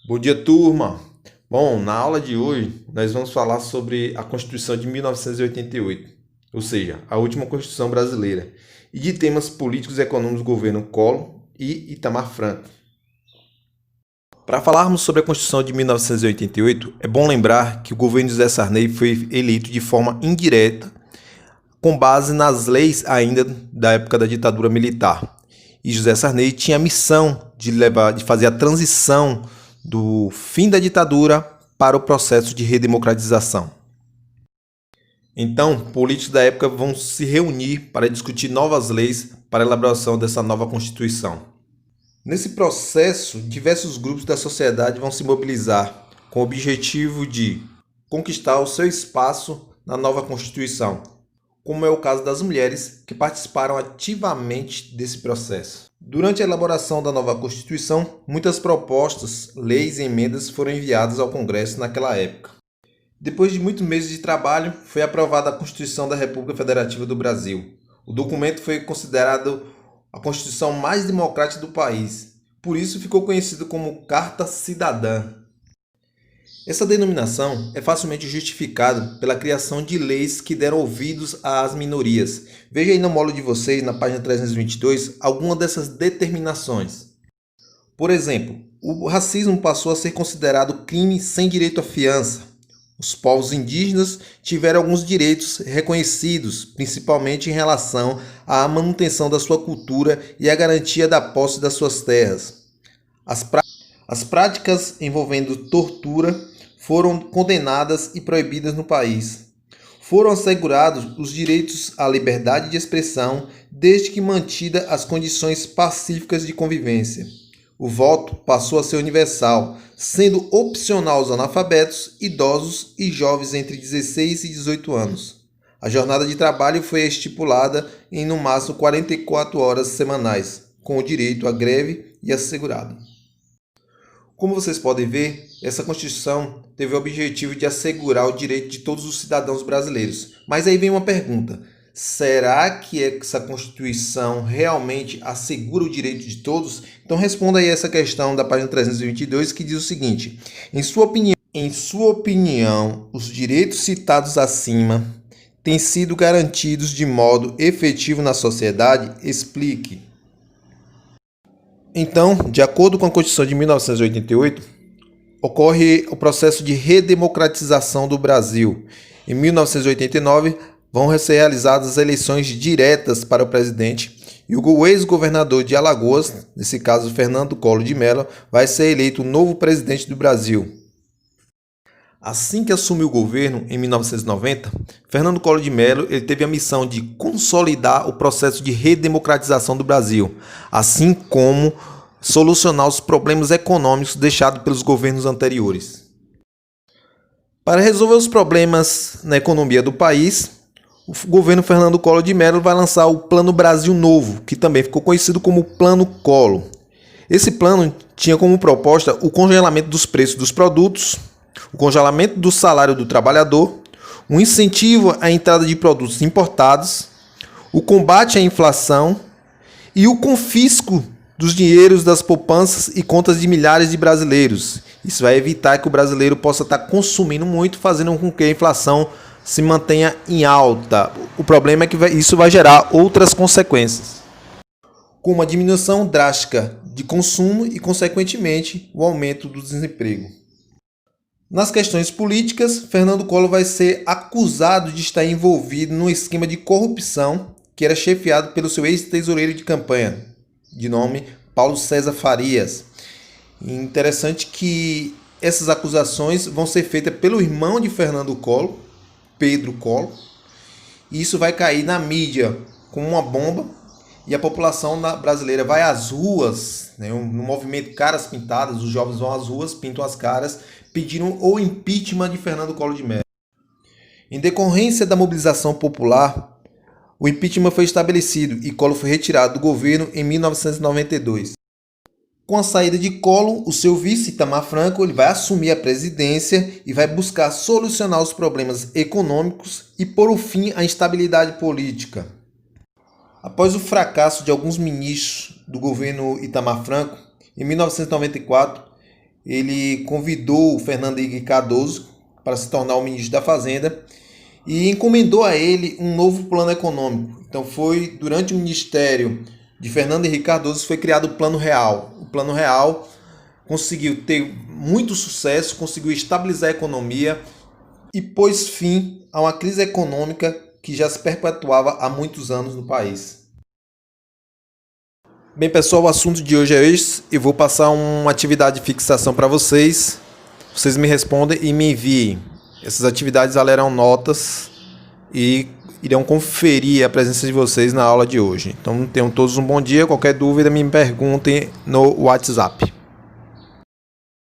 Bom dia, turma! Bom, na aula de hoje nós vamos falar sobre a Constituição de 1988, ou seja, a última Constituição brasileira, e de temas políticos e econômicos do governo Collor e Itamar Franco. Para falarmos sobre a Constituição de 1988, é bom lembrar que o governo de José Sarney foi eleito de forma indireta, com base nas leis ainda da época da ditadura militar. E José Sarney tinha a missão de fazer a transição do fim da ditadura para o processo de redemocratização. Então, políticos da época vão se reunir para discutir novas leis para a elaboração dessa nova Constituição. Nesse processo, diversos grupos da sociedade vão se mobilizar com o objetivo de conquistar o seu espaço na nova Constituição, como é o caso das mulheres que participaram ativamente desse processo. Durante a elaboração da nova Constituição, muitas propostas, leis e emendas foram enviadas ao Congresso naquela época. Depois de muitos meses de trabalho, foi aprovada a Constituição da República Federativa do Brasil. O documento foi considerado a Constituição mais democrática do país, por isso ficou conhecido como Carta Cidadã. Essa denominação é facilmente justificada pela criação de leis que deram ouvidos às minorias. Veja aí no módulo de vocês, na página 322, algumas dessas determinações. Por exemplo, o racismo passou a ser considerado crime sem direito à fiança. Os povos indígenas tiveram alguns direitos reconhecidos, principalmente em relação à manutenção da sua cultura e à garantia da posse das suas terras. As práticas envolvendo tortura foram condenadas e proibidas no país. Foram assegurados os direitos à liberdade de expressão, desde que mantida as condições pacíficas de convivência. O voto passou a ser universal, sendo opcional aos analfabetos, idosos e jovens entre 16 e 18 anos. A jornada de trabalho foi estipulada em no máximo 44 horas semanais, com o direito à greve e assegurado. Como vocês podem ver, essa Constituição teve o objetivo de assegurar o direito de todos os cidadãos brasileiros. Mas aí vem uma pergunta: será que essa Constituição realmente assegura o direito de todos? Então responda aí essa questão da página 322, que diz o seguinte: em sua opinião, os direitos citados acima têm sido garantidos de modo efetivo na sociedade? Explique. Então, de acordo com a Constituição de 1988, ocorre o processo de redemocratização do Brasil. Em 1989, vão ser realizadas eleições diretas para o presidente e o ex-governador de Alagoas, nesse caso Fernando Collor de Mello, vai ser eleito o novo presidente do Brasil. Assim que assumiu o governo, em 1990, Fernando Collor de Mello teve a missão de consolidar o processo de redemocratização do Brasil, assim como solucionar os problemas econômicos deixados pelos governos anteriores. Para resolver os problemas na economia do país, o governo Fernando Collor de Mello vai lançar o Plano Brasil Novo, que também ficou conhecido como Plano Collor. Esse plano tinha como proposta o congelamento dos preços dos produtos, o congelamento do salário do trabalhador, o incentivo à entrada de produtos importados, o combate à inflação e o confisco dos dinheiros das poupanças e contas de milhares de brasileiros. Isso vai evitar que o brasileiro possa estar consumindo muito, fazendo com que a inflação se mantenha em alta. O problema é que isso vai gerar outras consequências, como a diminuição drástica de consumo e, consequentemente, o aumento do desemprego. Nas questões políticas, Fernando Collor vai ser acusado de estar envolvido num esquema de corrupção que era chefiado pelo seu ex-tesoureiro de campanha, de nome Paulo César Farias. Interessante que essas acusações vão ser feitas pelo irmão de Fernando Collor, Pedro Collor, e isso vai cair na mídia como uma bomba e a população brasileira vai às ruas, no movimento Caras Pintadas, os jovens vão às ruas, pintam as caras, pediram o impeachment de Fernando Collor de Mello. Em decorrência da mobilização popular, o impeachment foi estabelecido e Collor foi retirado do governo em 1992. Com a saída de Collor, o seu vice, Itamar Franco, ele vai assumir a presidência e vai buscar solucionar os problemas econômicos e pôr o fim à instabilidade política. Após o fracasso de alguns ministros do governo Itamar Franco, em 1994, ele convidou o Fernando Henrique Cardoso para se tornar o ministro da Fazenda e encomendou a ele um novo plano econômico. Então foi durante o ministério de Fernando Henrique Cardoso foi criado o Plano Real. O Plano Real conseguiu ter muito sucesso, conseguiu estabilizar a economia e pôs fim a uma crise econômica que já se perpetuava há muitos anos no país. Bem, pessoal, o assunto de hoje é esse. Eu vou passar uma atividade de fixação para vocês. Vocês me respondem e me enviem. Essas atividades valerão notas e irão conferir a presença de vocês na aula de hoje. Então, tenham todos um bom dia. Qualquer dúvida, me perguntem no WhatsApp.